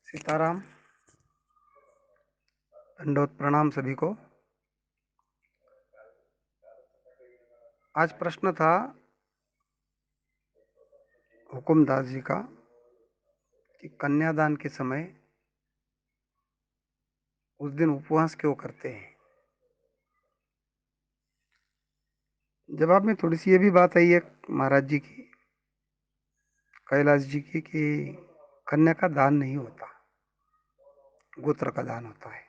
सीताराम। दंडवत प्रणाम सभी को। आज प्रश्न था हुकुमदास जी का कि कन्यादान के समय उस दिन उपवास क्यों करते हैं। जवाब में थोड़ी सी ये भी बात आई है महाराज जी की, कैलाश जी की, कि कन्या का दान नहीं होता, गोत्र का दान होता है।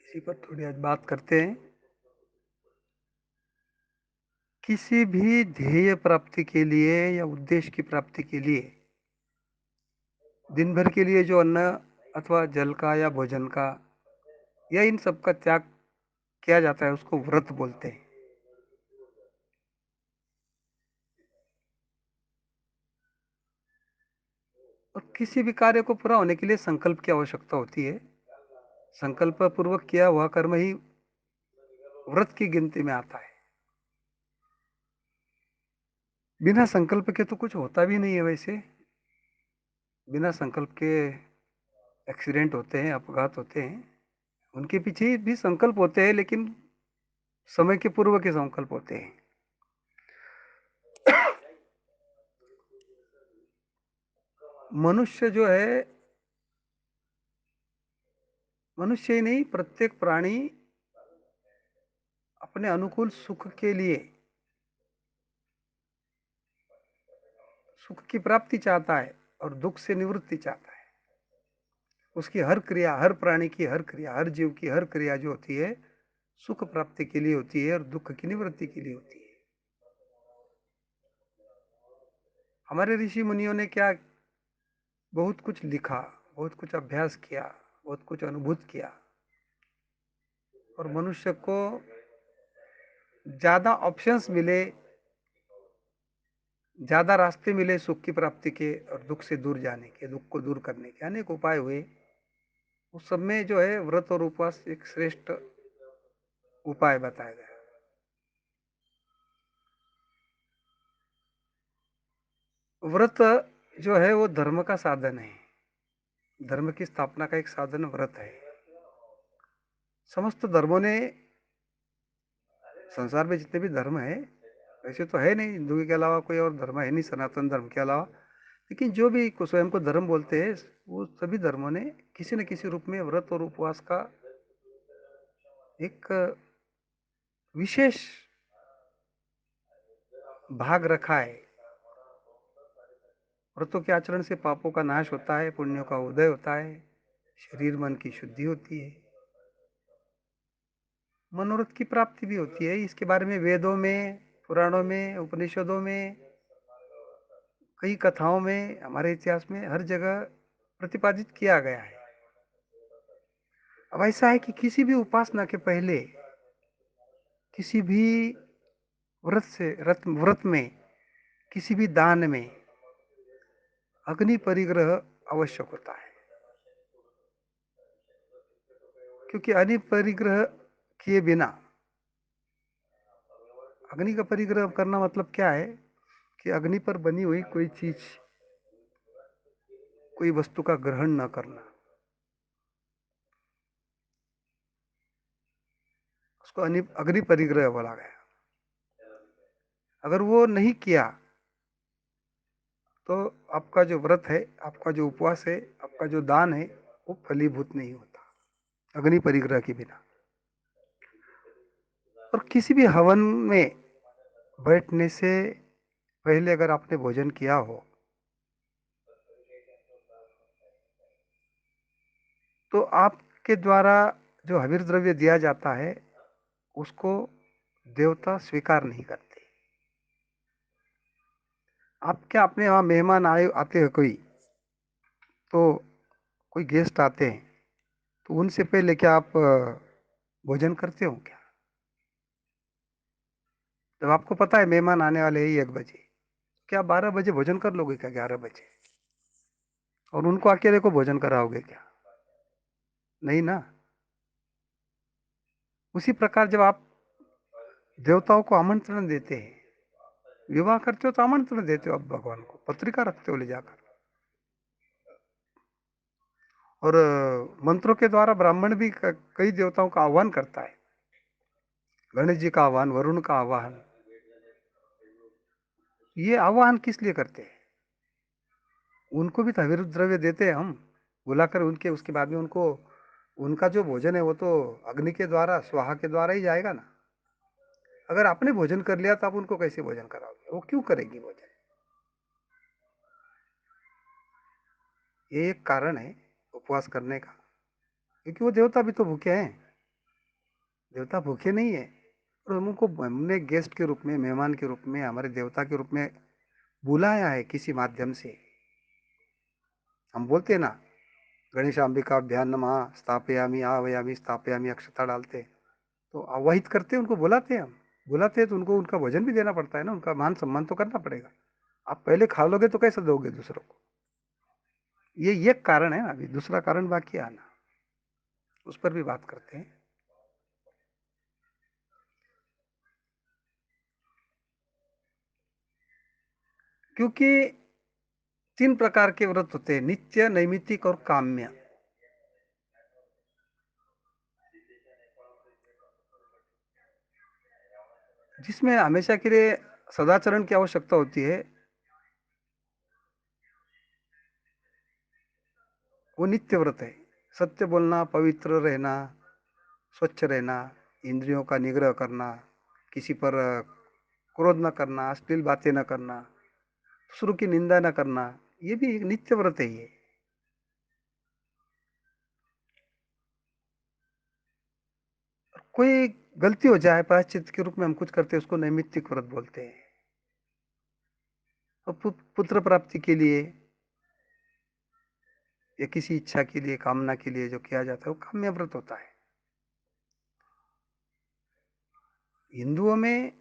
इसी पर थोड़ी आज बात करते हैं। किसी भी ध्येय प्राप्ति के लिए या उद्देश्य की प्राप्ति के लिए दिन भर के लिए जो अन्न अथवा जल का या भोजन का या इन सब का त्याग किया जाता है उसको व्रत बोलते हैं। और किसी भी कार्य को पूरा होने के लिए संकल्प की आवश्यकता होती है। संकल्प पूर्वक किया हुआ कर्म ही व्रत की गिनती में आता है। बिना संकल्प के तो कुछ होता भी नहीं है। वैसे बिना संकल्प के एक्सीडेंट होते हैं, अपघात होते हैं, उनके पीछे भी संकल्प होते हैं, लेकिन समय के पूर्व के संकल्प होते हैं। मनुष्य जो है, मनुष्य ही नहीं प्रत्येक प्राणी अपने अनुकूल सुख के लिए सुख की प्राप्ति चाहता है और दुख से निवृत्ति चाहता है। उसकी हर क्रिया, हर प्राणी की हर क्रिया, हर जीव की हर क्रिया जो होती है सुख प्राप्ति के लिए होती है और दुख की निवृत्ति के लिए होती है। हमारे ऋषि मुनियों ने क्या बहुत कुछ लिखा, बहुत कुछ अभ्यास किया, बहुत कुछ अनुभूत किया, और मनुष्य को ज्यादा ऑप्शंस मिले, ज्यादा रास्ते मिले सुख की प्राप्ति के और दुख से दूर जाने के, दुख को दूर करने के अनेक उपाय हुए। उस सब में जो है व्रत और उपवास एक श्रेष्ठ उपाय बताया गया। व्रत जो है वो धर्म का साधन है। धर्म की स्थापना का एक साधन व्रत है। समस्त धर्मों ने, संसार में जितने भी धर्म है, वैसे तो है नहीं, हिंदू के अलावा कोई और धर्म है नहीं सनातन धर्म के अलावा, लेकिन जो भी स्वयं को धर्म बोलते हैं वो सभी धर्मों ने किसी न किसी रूप में व्रत और उपवास का एक विशेष भाग रखा है। व्रतों के आचरण से पापों का नाश होता है, पुण्यों का उदय होता है, शरीर मन की शुद्धि होती है, मनोरथ की प्राप्ति भी होती है। इसके बारे में वेदों में, पुराणों में, उपनिषदों में, कई कथाओं में, हमारे इतिहास में हर जगह प्रतिपादित किया गया है। अब ऐसा है कि किसी भी उपासना के पहले, किसी भी व्रत में, किसी भी दान में अग्नि परिग्रह आवश्यक होता है। क्योंकि अग्नि परिग्रह किए बिना, अग्नि का परिग्रह करना मतलब क्या है कि अग्नि पर बनी हुई कोई चीज, कोई वस्तु का ग्रहण न करना, उसको अग्नि परिग्रह बोला गया। अगर वो नहीं किया तो आपका जो व्रत है, आपका जो उपवास है, आपका जो दान है वो फलीभूत नहीं होता अग्नि परिग्रह के बिना। और किसी भी हवन में बैठने से पहले अगर आपने भोजन किया हो तो आपके द्वारा जो हविर द्रव्य दिया जाता है उसको देवता स्वीकार नहीं करते। आप क्या अपने वहां मेहमान आए आते हैं कोई, तो कोई गेस्ट आते हैं तो उनसे पहले क्या आप भोजन करते हो क्या? जब आपको पता है मेहमान आने वाले ही 1 बजे, क्या 12 बजे भोजन कर लोगे क्या, 11 बजे? और उनको अकेले को भोजन कराओगे क्या? नहीं ना। उसी प्रकार जब आप देवताओं को आमंत्रण देते हैं विवाह करते हो तो आमंत्रण देते हो आप भगवान को, पत्रिका रखते हो ले जाकर। और मंत्रों के द्वारा ब्राह्मण भी कई देवताओं का आह्वान करता है। गणेश जी का आह्वान, वरुण का आह्वान। ये आह्वान किस लिए करते हैं? उनको भी तो अविरुद्ध द्रव्य देते हैं हम, बुलाकर उनके, उसके बाद में उनको, उनका जो भोजन है वो तो अग्नि के द्वारा, स्वाहा के द्वारा ही जाएगा ना। अगर आपने भोजन कर लिया तो आप उनको कैसे भोजन कराओगे? वो क्यों करेगी भोजन? ये एक कारण है उपवास करने का, क्योंकि वो देवता भी तो भूखे हैं। देवता भूखे नहीं है, और उनको हमने गेस्ट के रूप में, मेहमान के रूप में, हमारे देवता के रूप में बुलाया है किसी माध्यम से। हम बोलते हैं ना, गणेश अंबिकाभ्याम नमः, स्थापयामि आवायामि स्थापयामि, अक्षता डालते हैं, तो आवाहित करते हैं, उनको बुलाते हैं हम। बुलाते हैं तो उनको उनका भोजन भी देना पड़ता है ना, उनका मान सम्मान तो करना पड़ेगा। आप पहले खा लोगे तो कैसे दोगे दूसरों को? ये कारण है। अभी दूसरा कारण बाकी है आना, उस पर भी बात करते हैं। क्योंकि 3 प्रकार के व्रत होते हैं, नित्य, नैमित्तिक और काम्य। जिसमें हमेशा के लिए सदाचरण की आवश्यकता होती है, वो नित्य व्रत है। सत्य बोलना, पवित्र रहना, स्वच्छ रहना, इंद्रियों का निग्रह करना, किसी पर क्रोध न करना, अश्लील बातें न करना, दूसरों की निंदा न करना, ये भी एक नित्य व्रत है ये। कोई गलती हो जाए, प्रायश्चित के रूप में हम कुछ करते हैं, उसको नैमित्तिक व्रत बोलते हैं। और पुत्र प्राप्ति के लिए या किसी इच्छा के लिए, कामना के लिए जो किया जाता है, वो काम्य व्रत होता है। हिंदुओं में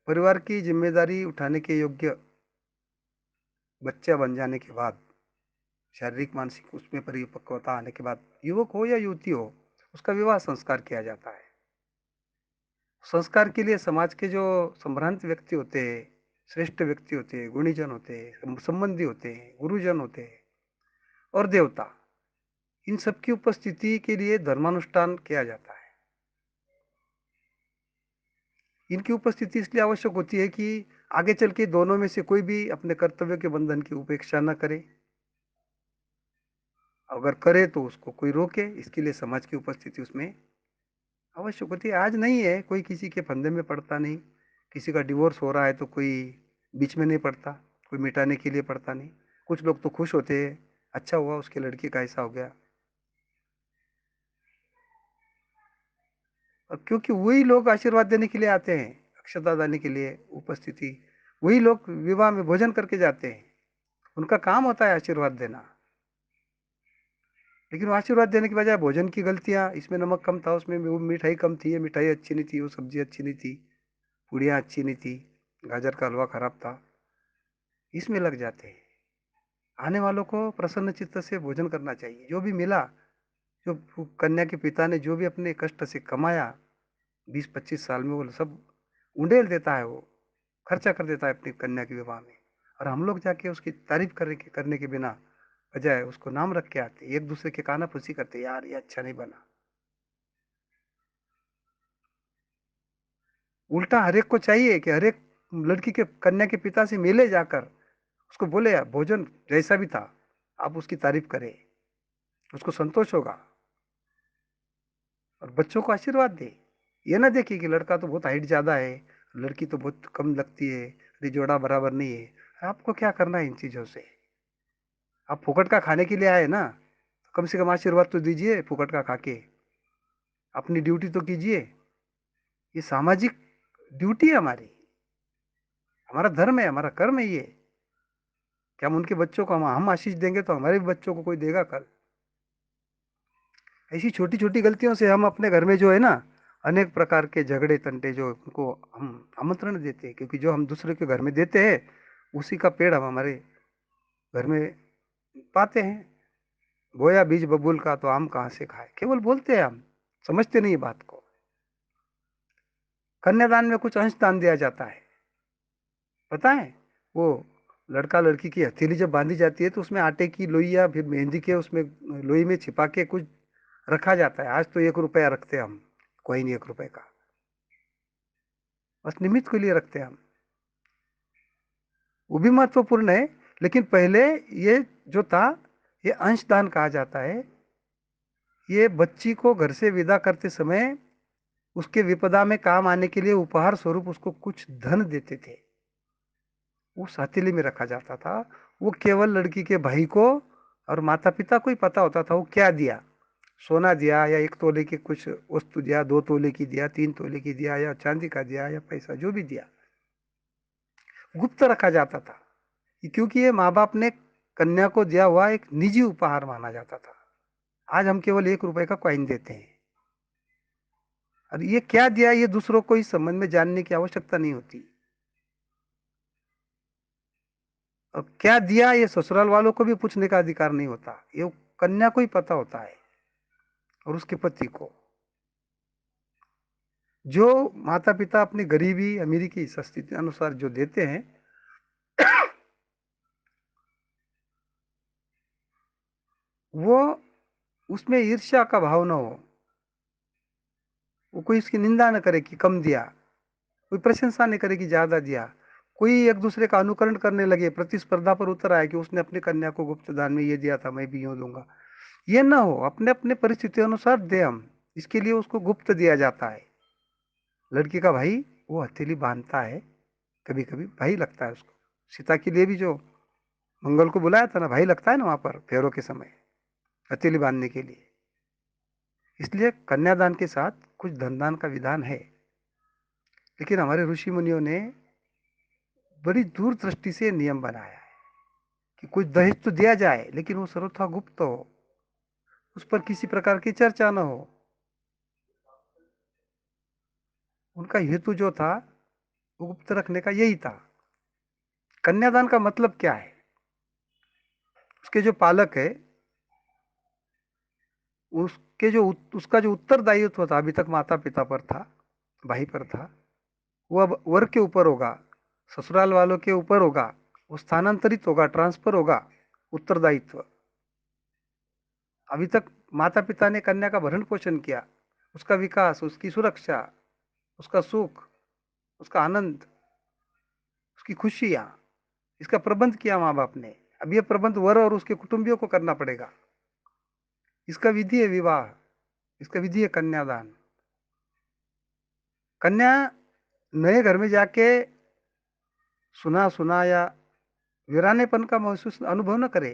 परिवार की जिम्मेदारी उठाने के योग्य बच्चा बन जाने के बाद, शारीरिक मानसिक उसमें परिपक्वता आने के बाद, युवक हो या युवती हो, उसका विवाह संस्कार किया जाता है। संस्कार के लिए समाज के जो संभ्रांत व्यक्ति होते हैं, श्रेष्ठ व्यक्ति होते हैं, गुणीजन होते हैं, संबंधी होते हैं, गुरुजन होते हैं और देवता, इन सबकी उपस्थिति के लिए धर्मानुष्ठान किया जाता है। इनकी उपस्थिति इसलिए आवश्यक होती है कि आगे चल के दोनों में से कोई भी अपने कर्तव्य के बंधन की उपेक्षा न करे। अगर करे तो उसको कोई रोके, इसके लिए समाज की उपस्थिति उसमें आवश्यक होती है। आज नहीं है, कोई किसी के फंदे में पड़ता नहीं। किसी का डिवोर्स हो रहा है तो कोई बीच में नहीं पड़ता, कोई मिटाने के लिए पड़ता नहीं। कुछ लोग तो खुश होते हैं, अच्छा हुआ उसके लड़की का ऐसा हो गया। और क्योंकि वही लोग आशीर्वाद देने के लिए आते हैं, अक्षता देने के लिए उपस्थिति, वही लोग विवाह में भोजन करके जाते हैं। उनका काम होता है आशीर्वाद देना। लेकिन वो आशीर्वाद देने के बजाय भोजन की गलतियां, इसमें नमक कम था, उसमें वो मिठाई कम थी, ये मिठाई अच्छी नहीं थी, वो सब्जी अच्छी नहीं थी, पूड़ियाँ अच्छी नहीं थी, गाजर का हलवा खराब था, इसमें लग जाते हैं। आने वालों को प्रसन्न चित्त से भोजन करना चाहिए। जो भी मिला, जो कन्या के पिता ने जो भी अपने कष्ट से कमाया 20-25 साल में, वो सब उंडेल देता है, वो खर्चा कर देता है अपनी कन्या के विवाह में। और हम लोग जाके उसकी तारीफ करने के बिना बजाय उसको नाम रख के आते, एक दूसरे के कानाफूसी करते, यार ये अच्छा नहीं बना। उल्टा हर एक को चाहिए कि हर एक लड़की के, कन्या के पिता से मिले जाकर, उसको बोले यार भोजन जैसा भी था, आप उसकी तारीफ करें, उसको संतोष होगा। और बच्चों को आशीर्वाद दे। ये ना देखिए कि लड़का तो बहुत हाइट ज्यादा है, लड़की तो बहुत कम लगती है, अरे जोड़ा बराबर नहीं है। आपको क्या करना है इन चीजों से? आप फुकट का खाने के लिए आए ना, तो कम से कम आशीर्वाद तो दीजिए फुकट का खा के, अपनी ड्यूटी तो कीजिए। ये सामाजिक ड्यूटी है हमारी, हमारा धर्म है, हमारा कर्म है ये, कि हम उनके बच्चों को, हम आशीष देंगे तो हमारे भी बच्चों को कोई देगा कल। ऐसी छोटी छोटी गलतियों से हम अपने घर में जो है ना, अनेक प्रकार के झगड़े तंटे जो उनको हम आमंत्रण देते हैं, क्योंकि जो हम दूसरे के घर में देते हैं, उसी का पेड़ हम हमारे घर में पाते हैं। बोया बीज बबूल का तो आम कहाँ से खाए, केवल बोलते हैं हम, समझते नहीं बात को। कन्यादान में कुछ अंश दान दिया जाता है, पता है? वो लड़का लड़की की हथेली जब बांधी जाती है तो उसमें आटे की लोई या फिर मेहंदी के उसमें लोई में छिपा के कुछ रखा जाता है। आज तो 1 रुपया रखते हैं हम, कोई नहीं 1 रुपए का, बस निमित्त के लिए रखते हैं हम। वो भी महत्वपूर्ण है, लेकिन पहले ये जो था, ये अंशदान कहा जाता है। ये बच्ची को घर से विदा करते समय उसके विपदा में काम आने के लिए उपहार स्वरूप उसको कुछ धन देते थे। वो हथेली में रखा जाता था। वो केवल लड़की के भाई को और माता पिता को ही पता होता था वो क्या दिया। सोना दिया या 1 तोले की कुछ वस्तु दिया, 2 तोले की दिया, 3 तोले की दिया, या चांदी का दिया, या पैसा जो भी दिया, गुप्त रखा जाता था। क्योंकि ये माँ बाप ने कन्या को दिया हुआ एक निजी उपहार माना जाता था। आज हम केवल 1 रुपए का कॉइन देते हैं, और ये क्या दिया ये दूसरों को इस संबंध में जानने की आवश्यकता नहीं होती। और क्या दिया ये ससुराल वालों को भी पूछने का अधिकार नहीं होता, ये कन्या को ही पता होता है और उसके पति को। जो माता पिता अपनी गरीबी अमीरी की स्थिति अनुसार जो देते हैं, वो उसमें ईर्ष्या का भाव न हो, वो कोई इसकी निंदा न करे कि कम दिया, कोई प्रशंसा नहीं करे कि ज्यादा दिया, कोई एक दूसरे का अनुकरण करने लगे, प्रतिस्पर्धा पर उतर आए कि उसने अपनी कन्या को गुप्त दान में ये दिया था, मैं भी यूं दूंगा। ये ना हो, अपने अपने परिस्थिति अनुसार दे हम। इसके लिए उसको गुप्त दिया जाता है। लड़की का भाई वो हथेली बांधता है, कभी कभी भाई लगता है उसको। सीता के लिए भी जो मंगल को बुलाया था ना, भाई लगता है ना वहां पर फेरों के समय, हथेली बांधने के लिए। इसलिए कन्यादान के साथ कुछ धनदान का विधान है, लेकिन हमारे ऋषि मुनियों ने बड़ी दूरदृष्टि से नियम बनाया है कि कुछ दहेज तो दिया जाए, लेकिन वो सर्वथा गुप्त हो, उस पर किसी प्रकार की चर्चा न हो। उनका हेतु जो था वो गुप्त रखने का यही था। कन्यादान का मतलब क्या है? उसके जो पालक है, उसके जो उसका जो उत्तरदायित्व था, अभी तक माता पिता पर था, भाई पर था, वो अब वर के ऊपर होगा, ससुराल वालों के ऊपर होगा। वो स्थानांतरित होगा, ट्रांसफर होगा उत्तरदायित्व। अभी तक माता पिता ने कन्या का भरण पोषण किया, उसका विकास, उसकी सुरक्षा, उसका सुख, उसका आनंद, उसकी खुशियां, इसका प्रबंध किया माँ बाप ने। अब ये प्रबंध वर और उसके कुटुंबियों को करना पड़ेगा। इसका विधि है विवाह, इसका विधि है कन्यादान। कन्या नए घर में जाके सुना सुना या वीरानेपन का महसूस अनुभव न करे,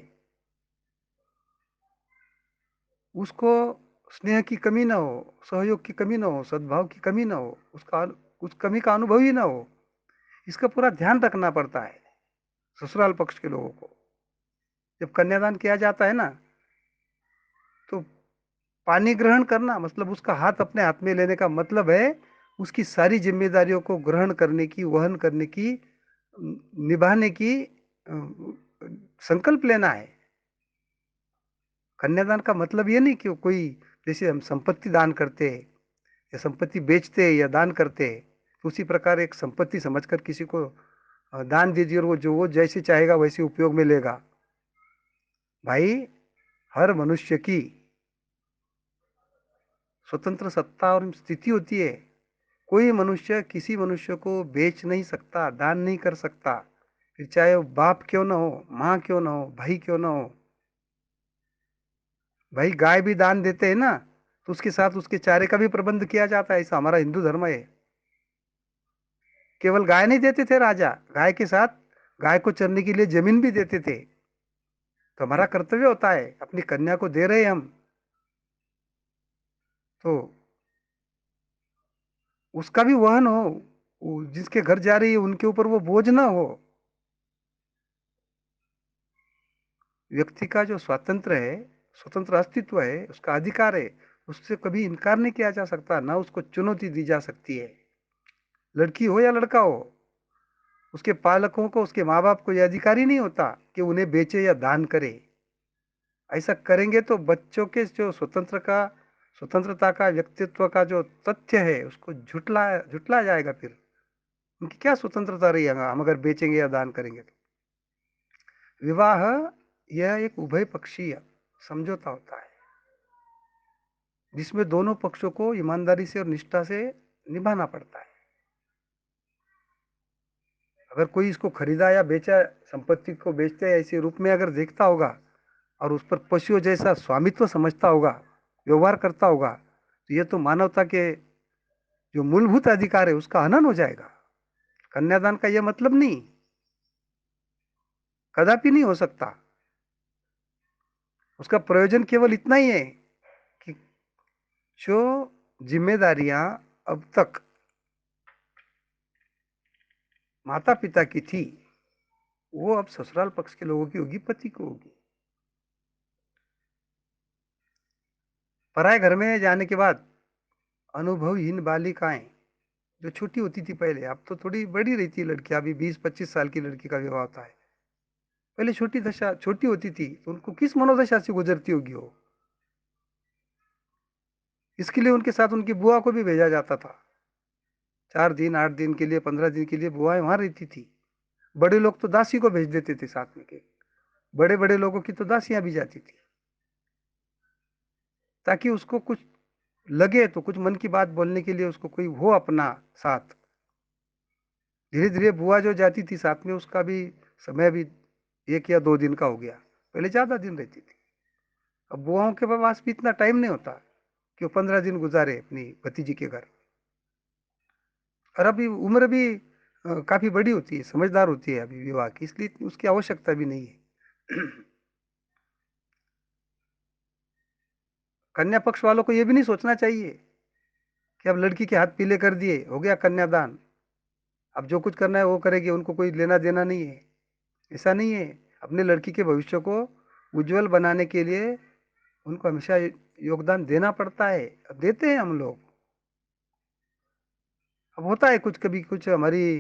उसको स्नेह की कमी ना हो, सहयोग की कमी ना हो, सद्भाव की कमी ना हो, उसका उस कमी का अनुभव ही ना हो। इसका पूरा ध्यान रखना पड़ता है ससुराल पक्ष के लोगों को। जब कन्यादान किया जाता है ना, तो पानी ग्रहण करना मतलब उसका हाथ अपने हाथ में लेने का मतलब है उसकी सारी जिम्मेदारियों को ग्रहण करने की, वहन करने की, निभाने की संकल्प लेना है। कन्यादान का मतलब ये नहीं कि कोई, जैसे हम संपत्ति दान करते हैं या संपत्ति बेचते हैं या दान करते हैं, तो उसी प्रकार एक संपत्ति समझकर किसी को दान दीजिए और वो जैसे चाहेगा वैसे उपयोग में लेगा। भाई, हर मनुष्य की स्वतंत्र सत्ता और स्थिति होती है। कोई मनुष्य किसी मनुष्य को बेच नहीं सकता, दान नहीं कर सकता, फिर चाहे वो बाप क्यों ना हो, माँ क्यों ना हो, भाई क्यों ना हो। भाई, गाय भी दान देते हैं ना, तो उसके साथ उसके चारे का भी प्रबंध किया जाता है, ऐसा हमारा हिंदू धर्म है। केवल गाय नहीं देते थे राजा, गाय के साथ गाय को चरने के लिए जमीन भी देते थे। तो हमारा कर्तव्य होता है, अपनी कन्या को दे रहे हैं हम, तो उसका भी वहन हो, जिसके घर जा रही है उनके ऊपर वो बोझ ना हो। व्यक्ति का जो स्वातंत्र है, स्वतंत्र अस्तित्व है, उसका अधिकार है, उससे कभी इनकार नहीं किया जा सकता, ना उसको चुनौती दी जा सकती है। लड़की हो या लड़का हो, उसके पालकों को, उसके माँ बाप को यह अधिकार ही नहीं होता कि उन्हें बेचे या दान करे। ऐसा करेंगे तो बच्चों के जो स्वतंत्रता का, व्यक्तित्व का जो तथ्य है उसको झुटला झुटला जाएगा फिर। उनकी क्या स्वतंत्रता रही है हम अगर बेचेंगे या दान करेंगे तो? विवाह यह एक उभय पक्षीय समझौता होता है, जिसमें दोनों पक्षों को ईमानदारी से और निष्ठा से निभाना पड़ता है। अगर कोई इसको खरीदा या बेचा, संपत्ति को बेचते ऐसे रूप में अगर देखता होगा और उस पर पशुओं जैसा स्वामित्व समझता होगा, व्यवहार करता होगा, तो ये तो मानवता के जो मूलभूत अधिकार है उसका हनन हो जाएगा। कन्यादान का यह मतलब नहीं, कदापि नहीं हो सकता। उसका प्रयोजन केवल इतना ही है कि जो जिम्मेदारियां अब तक माता पिता की थी, वो अब ससुराल पक्ष के लोगों की होगी, पति को होगी। पराए घर में जाने के बाद अनुभवहीन बालिकाएं जो छोटी होती थी पहले, अब तो थोड़ी बड़ी रहती है लड़की, अभी 20-25 साल की लड़की का विवाह होता है। पहले छोटी होती थी तो उनको किस मनोदशा से गुजरती होगी वो। इसके लिए उनके साथ उनकी बुआ को भी भेजा जाता था। 4 दिन 8 दिन के लिए, 15 दिन के लिए बुआएं वहां रहती थी। बड़े लोग तो दासी को भेज देते थे साथ में के। बड़े बड़े लोगों की तो दासियां भी जाती थी, ताकि उसको कुछ लगे तो कुछ मन की बात बोलने के लिए उसको कोई हो अपना साथ। धीरे धीरे बुआ जो जाती थी साथ में, उसका भी समय भी 1 या 2 दिन का हो गया। पहले ज्यादा दिन रहती थी। अब बुआओं के पास भी इतना टाइम नहीं होता कि वो 15 दिन गुजारे अपनी भतीजी के घर। और अभी उम्र भी काफी बड़ी होती है, समझदार होती है अभी विवाह की, इसलिए उसकी आवश्यकता भी नहीं है। कन्या पक्ष वालों को यह भी नहीं सोचना चाहिए कि अब लड़की के हाथ पीले कर दिए, हो गया कन्यादान, अब जो कुछ करना है वो करेगी, उनको कोई लेना देना नहीं है। ऐसा नहीं है। अपने लड़की के भविष्य को उज्जवल बनाने के लिए उनको हमेशा योगदान देना पड़ता है। अब देते हैं हम लोग। अब होता है कुछ, कभी कुछ हमारी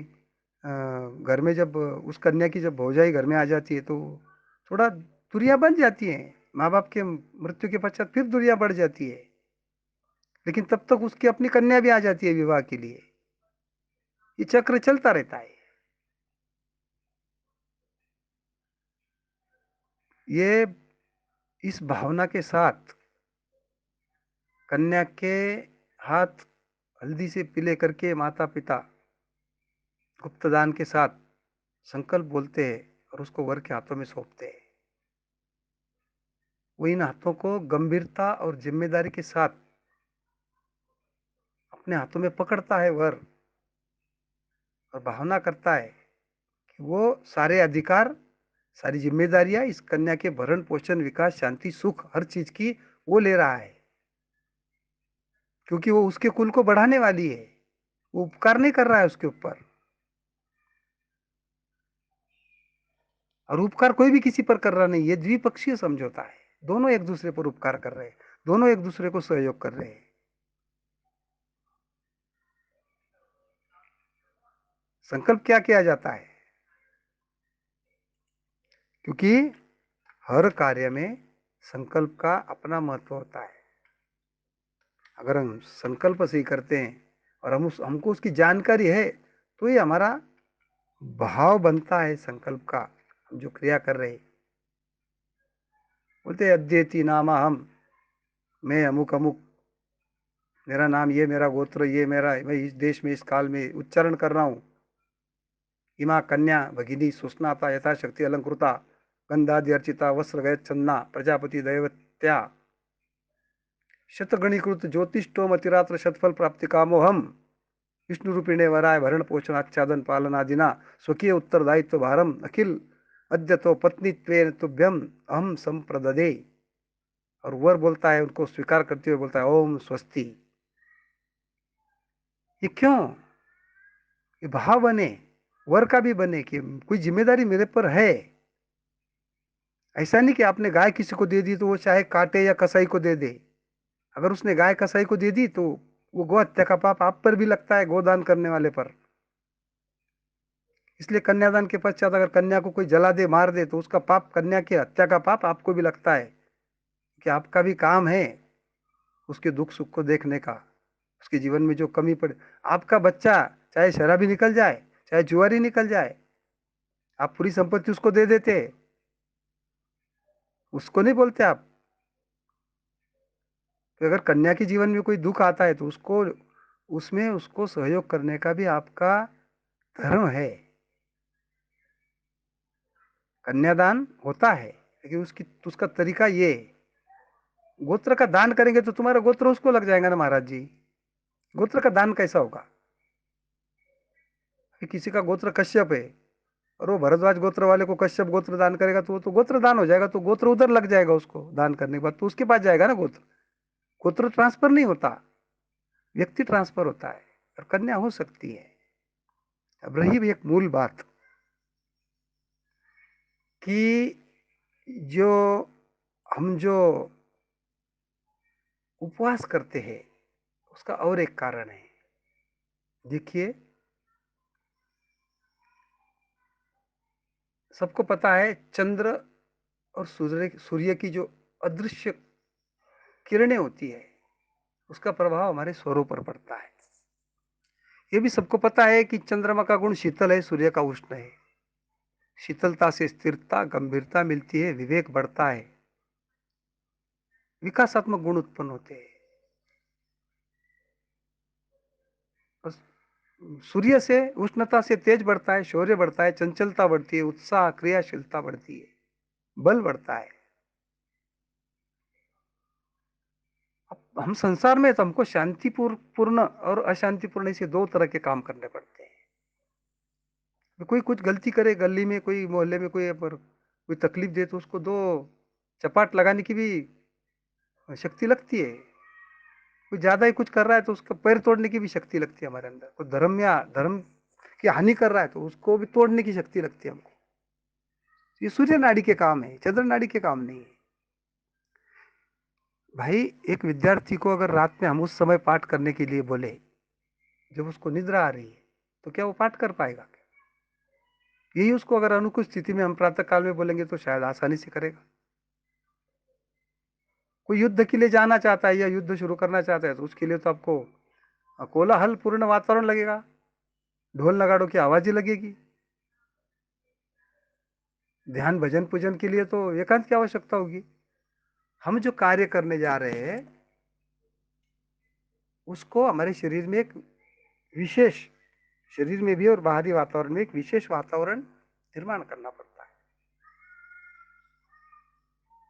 घर में जब उस कन्या की जब भौजाई घर में आ जाती है तो थोड़ा दूरियां बन जाती हैं। माँ बाप के मृत्यु के पश्चात फिर दूरियां बढ़ जाती है, लेकिन तब तक उसकी अपनी कन्या भी आ जाती है विवाह के लिए। ये चक्र चलता रहता है। ये इस भावना के साथ कन्या के हाथ हल्दी से पीले करके माता पिता गुप्तदान के साथ संकल्प बोलते हैं और उसको वर के हाथों में सौंपते हैं। वो इन हाथों को गंभीरता और जिम्मेदारी के साथ अपने हाथों में पकड़ता है वर, और भावना करता है कि वो सारे अधिकार, सारी जिम्मेदारियां इस कन्या के भरण पोषण विकास शांति सुख हर चीज की वो ले रहा है, क्योंकि वो उसके कुल को बढ़ाने वाली है। वो उपकार नहीं कर रहा है उसके ऊपर। और उपकार कोई भी किसी पर कर रहा नहीं, ये द्विपक्षीय समझौता है। दोनों एक दूसरे पर उपकार कर रहे हैं, दोनों एक दूसरे को सहयोग कर रहे हैं। संकल्प क्या किया जाता है? क्योंकि हर कार्य में संकल्प का अपना महत्व होता है। अगर हम संकल्प सही करते हैं और हमको उसकी जानकारी है, तो ये हमारा भाव बनता है संकल्प का। हम जो क्रिया कर रहे हैं, बोलते अद्येति नाम हम, मैं अमुक अमुक, मेरा नाम ये, मेरा गोत्र ये, मेरा मैं इस देश में इस काल में उच्चारण कर रहा हूँ। इमा कन्या भगिनी सुस्नाता यथाशक्ति अलंकृता गंधादि अर्चिता वस्त्र गयच्छन्ना प्रजापति दैवत्या शतगणीकृत ज्योतिष्टोम अतिरात्र शतफल प्राप्ति कामो हम विष्णु रूपिणे वराय भरण पोषण आच्छादन पालनादिना स्वकीय उत्तरदायित्व भारम अखिल अद्य तो पत्नीत्वेन तुभ्यम अहम संप्रददे। और वर बोलता है, उनको स्वीकार करते हुए बोलता है, ओम स्वस्ति। ये क्यों? ये भाव बने, वर का भी बने कि कोई जिम्मेदारी मेरे पर है। ऐसा नहीं कि आपने गाय किसी को दे दी तो वो चाहे काटे या कसाई को दे दे। अगर उसने गाय कसाई को दे दी तो वो गौ हत्या का पाप आप पर भी लगता है, गोदान करने वाले पर। इसलिए कन्यादान के पश्चात अगर कन्या को कोई जला दे मार दे तो उसका पाप, कन्या की हत्या का पाप आपको भी लगता है, कि आपका भी काम है उसके दुख सुख को देखने का, उसके जीवन में जो कमी पड़े। आपका बच्चा चाहे शराबी निकल जाए, चाहे जुआरी निकल जाए, आप पूरी संपत्ति उसको दे देते, उसको नहीं बोलते आप। तो अगर कन्या के जीवन में कोई दुख आता है तो उसको, उसमें उसको सहयोग करने का भी आपका धर्म है। कन्यादान होता है, लेकिन उसकी, उसका तरीका ये है। गोत्र का दान करेंगे तो तुम्हारा गोत्र उसको लग जाएगा ना महाराज जी। गोत्र का दान कैसा होगा? कि किसी का गोत्र कश्यप है और वो भरद्वाज गोत्र वाले को कश्यप गोत्र दान करेगा तो वो तो गोत्र दान हो जाएगा, तो गोत्र उधर लग जाएगा उसको दान करने के बाद, तो उसके पास जाएगा ना गोत्र। गोत्र ट्रांसफर नहीं होता, व्यक्ति ट्रांसफर होता है। और कन्या हो सकती है। अब रही भी एक मूल बात कि जो हम जो उपवास करते हैं उसका और एक कारण है। देखिए, सबको पता है चंद्र और सूर्य सूर्य की जो अदृश्य किरणें होती है उसका प्रभाव हमारे स्वरों पर पड़ता है। ये भी सबको पता है कि चंद्रमा का गुण शीतल है, सूर्य का उष्ण है। शीतलता से स्थिरता गंभीरता मिलती है, विवेक बढ़ता है, विकासात्मक गुण उत्पन्न होते हैं। बस, सूर्य से उष्णता से तेज बढ़ता है, शौर्य बढ़ता है, चंचलता बढ़ती है, उत्साह क्रियाशीलता बढ़ती है, बल बढ़ता है। अब हम संसार में तो हमको शांतिपूर्ण और अशांतिपूर्ण ऐसे दो तरह के काम करने पड़ते हैं। कोई कुछ गलती करे, गली में कोई मोहल्ले में कोई पर कोई तकलीफ दे तो उसको दो चपाट लगाने की भी शक्ति लगती है। कोई ज्यादा ही कुछ कर रहा है तो उसका पैर तोड़ने की भी शक्ति लगती है हमारे अंदर। कोई धर्म या धर्म की हानि कर रहा है तो उसको भी तोड़ने की शक्ति लगती है हमको। ये सूर्य नाड़ी के काम है, चंद्र नाड़ी के काम नहीं है। भाई, एक विद्यार्थी को अगर रात में हम उस समय पाठ करने के लिए बोले जब उसको निद्रा आ रही है, तो क्या वो पाठ कर पाएगा? यही उसको अगर अनुकूल स्थिति में हम प्रातः काल में बोलेंगे तो शायद आसानी से करेगा। कोई युद्ध के लिए जाना चाहता है या युद्ध शुरू करना चाहता है तो उसके लिए तो आपको कोलाहल पूर्ण वातावरण लगेगा, ढोल नगाड़ों की आवाजें लगेगी। ध्यान भजन पूजन के लिए तो एकांत की आवश्यकता होगी। हम जो कार्य करने जा रहे हैं उसको हमारे शरीर में एक विशेष, शरीर में भी और बाहरी वातावरण में एक विशेष वातावरण निर्माण करना पड़ता है।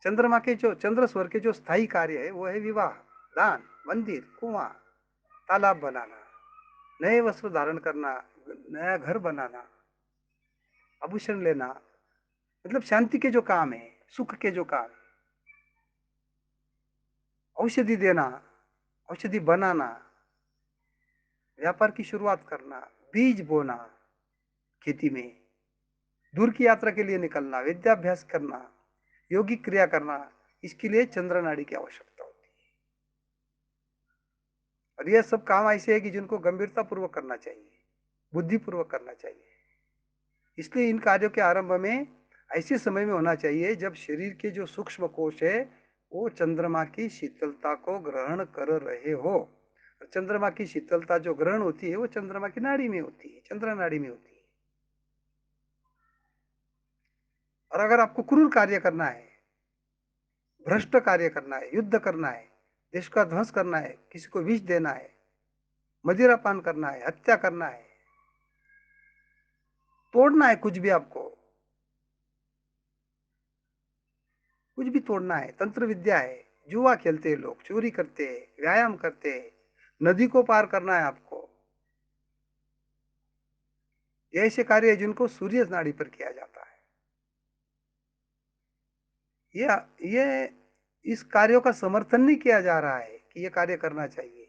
चंद्रमा के जो चंद्र स्वर के जो स्थायी कार्य है वो है विवाह, दान, मंदिर, कुआं, तालाब बनाना, नए वस्त्र धारण करना, नया घर बनाना, आभूषण लेना, मतलब शांति के जो काम है, सुख के जो काम है, औषधि देना, औषधि बनाना, व्यापार की शुरुआत करना, बीज बोना, खेती में दूर की यात्रा के लिए निकलना, विद्याभ्यास करना, योगिक क्रिया करना, इसके लिए चंद्र नाड़ी की आवश्यकता होती है। और यह सब काम ऐसे है कि जिनको गंभीरता पूर्वक करना चाहिए, बुद्धिपूर्वक करना चाहिए। इसलिए इन कार्यों के आरंभ में ऐसे समय में होना चाहिए जब शरीर के जो सूक्ष्म कोश है वो चंद्रमा की शीतलता को ग्रहण कर रहे हो। और चंद्रमा की शीतलता जो ग्रहण होती है वो चंद्रमा की नाड़ी में होती है, चंद्र नाड़ी में होती है। और अगर आपको क्रूर कार्य करना है, भ्रष्ट कार्य करना है, युद्ध करना है, देश का ध्वंस करना है, किसी को विष देना है, मदिरापान करना है, हत्या करना है, तोड़ना है कुछ भी, आपको कुछ भी तोड़ना है, तंत्र विद्या है, जुआ खेलते हैं लोग, चोरी करते हैं, व्यायाम करते हैं, नदी को पार करना है आपको, ये ऐसे कार्य है जिनको सूर्य नाड़ी पर किया जाता है। ये इस कार्यों का समर्थन नहीं किया जा रहा है कि ये कार्य करना चाहिए।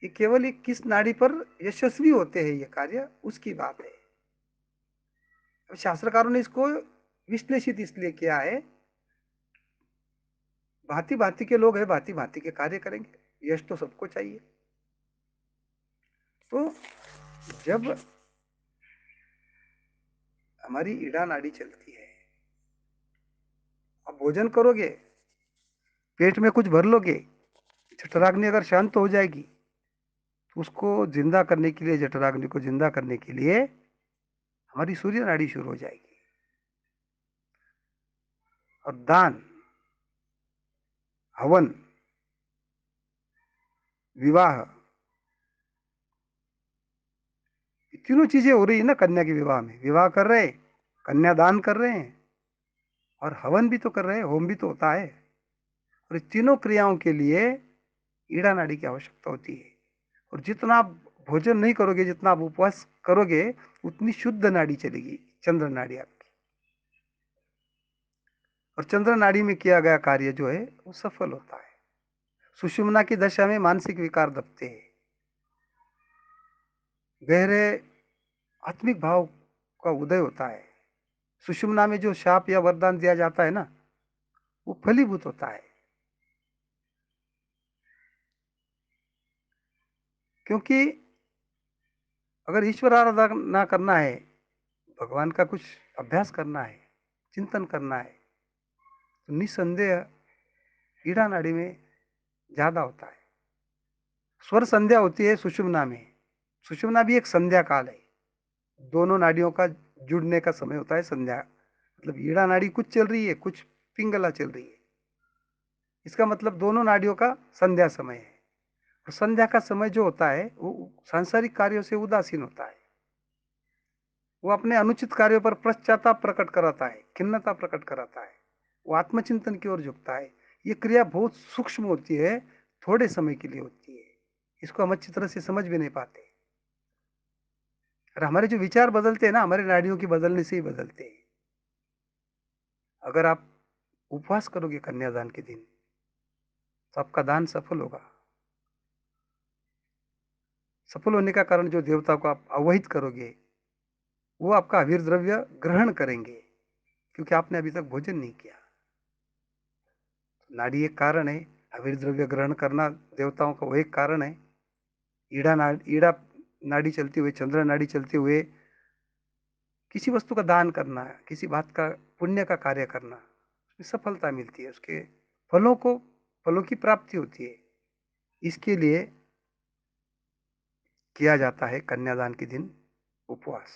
ये केवल एक किस नाड़ी पर यशस्वी होते हैं ये कार्य, उसकी बात है। अब शास्त्रकारों ने इसको विश्लेषित इसलिए किया है, भांति भांति के लोग हैं, भांति भांति के कार्य करेंगे, यश तो सबको चाहिए। तो जब हमारी ईड़ा नाड़ी चलती है, अब भोजन करोगे, पेट में कुछ भर लोगे, छठराग्नि अगर शांत हो जाएगी तो उसको जिंदा करने के लिए, जठराग्नि को जिंदा करने के लिए हमारी सूर्य नाड़ी शुरू हो जाएगी। और दान, हवन, विवाह, ये तीनों चीजें हो रही है ना कन्या के विवाह में। विवाह कर रहे हैं, कन्यादान कर रहे हैं, और हवन भी तो कर रहे हैं, होम भी तो होता है। और इन तीनों क्रियाओं के लिए ईड़ा नाड़ी की आवश्यकता होती है। और जितना आप भोजन नहीं करोगे, जितना आप उपवास करोगे, उतनी शुद्ध नाड़ी चलेगी, चंद्र नाड़ी आपकी। और चंद्र नाड़ी में किया गया कार्य जो है वो सफल होता है। सुषुम्ना की दशा में मानसिक विकार दबते हैं, गहरे आत्मिक भाव का उदय होता है। सुषुम्ना में जो शाप या वरदान दिया जाता है ना, वो फलीभूत होता है। क्योंकि अगर ईश्वर आराधना करना है, भगवान का कुछ अभ्यास करना है, चिंतन करना है, तो निस्संदेह ईड़ा नाड़ी में ज्यादा होता है। स्वर संध्या होती है सुषुम्ना में। सुषुम्ना भी एक संध्या काल है, दोनों नाड़ियों का जुड़ने का समय होता है संध्या। मतलब ईड़ा नाड़ी कुछ चल रही है, कुछ पिंगला चल रही है, इसका मतलब दोनों नाड़ियों का संध्या समय है। और संध्या का समय जो होता है वो सांसारिक कार्यों से उदासीन होता है। वो अपने अनुचित कार्यों पर पश्चाताप प्रकट कराता है, खिन्नता प्रकट कराता है, वो आत्मचिंतन की ओर झुकता है। ये क्रिया बहुत सूक्ष्म होती है, थोड़े समय के लिए होती है, इसको हम अच्छी तरह से समझ भी नहीं पाते। और हमारे जो विचार बदलते हैं ना, हमारे नाड़ियों के बदलने से ही बदलते हैं। अगर आप उपवास करोगे कन्यादान के दिन, तो आपका दान सफल होगा। सफल होने का कारण, जो देवता को आप अवहित करोगे, वो आपका अवीर द्रव्य ग्रहण करेंगे, क्योंकि आपने अभी तक भोजन नहीं किया। नाड़ी एक कारण है, अवीर द्रव्य ग्रहण करना देवताओं का वो एक कारण है। ईड़ा नाड़ी चलते हुए, चंद्र नाड़ी चलते हुए किसी वस्तु का दान करना, किसी बात का पुण्य का कार्य करना, उसमें सफलता मिलती है, उसके फलों की प्राप्ति होती है। इसके लिए किया जाता है कन्यादान के दिन उपवास।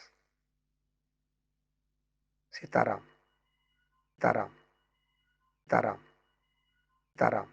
सीताराम। सीताराम। सीताराम। सीताराम।